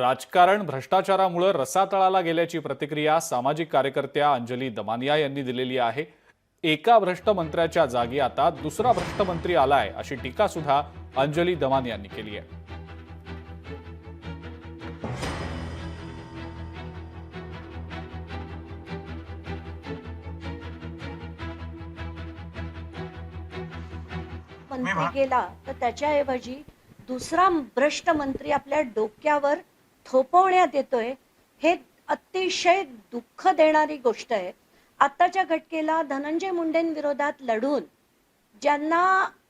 राजकारण भ्रष्टाचारामुळे रसातळाला गेल्याची प्रतिक्रिया सामाजिक कार्यकर्त्या अंजली दमानिया यांनी दिलेली आहे। एका भ्रष्ट मंत्र्याच्या जागी आता दुसरा भ्रष्ट मंत्री आलाय अशी टीका सुद्धा अंजली दमानिया यांनी केली आहे। मंत्री गेला तर त्याच्याऐवजी दुसरा भ्रष्ट मंत्री आपल्या डोक्यावर थोपवण्यात येतोय, हे अतिशय दुःख देणारी गोष्ट आहे। आताच्या घटकेला धनंजय मुंडेंविरोधात लढून ज्यांना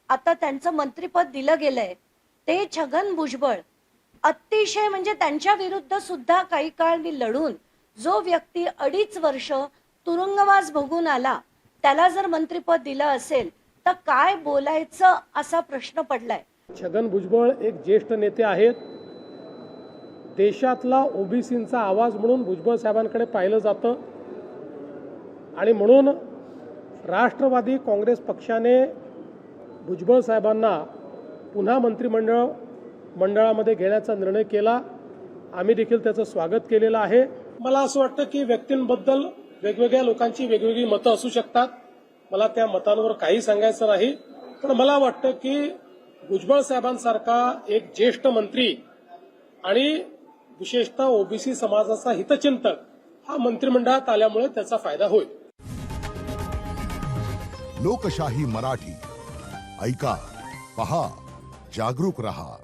आता त्यांचं मंत्रिपद दिलं गेलंय ते छगन भुजबळ, अतिशय म्हणजे त्यांच्या विरुद्ध सुद्धा काही काळ मी लढून जो व्यक्ती 2.5 वर्ष तुरुंगवास भोगून आला त्याला जर मंत्रिपद दिलं असेल तर काय बोलायचं असा प्रश्न पडलाय। छगन भुजबळ एक ज्येष्ठ नेते आहेत। देशातला ओबीसींचा आवाज म्हणून भुजबळ साहेबांकडे पाहिलं जातं आणि म्हणून राष्ट्रवादी काँग्रेस पक्षाने भुजबळ साहेबांना पुन्हा मंत्रिमंडळामध्ये घेण्याचा निर्णय केला। आम्ही देखील त्याचं स्वागत केलेलं आहे। मला असं वाटतं की व्यक्तींबद्दल वेगवेगळ्या लोकांची वेगवेगळी मतं असू शकतात, मला त्या मतांवर काही सांगायचं नाही, पण मला वाटतं की भुजबळ साहेबांसारखा एक ज्येष्ठ मंत्री आणि विशेषतः ओबीसी समाजाचा हितचिंतक हा मंत्रिमंडळात आल्यामुळे त्याचा फायदा होईल। लोकशाही मराठी ऐका, पहा, जागरूक रहा।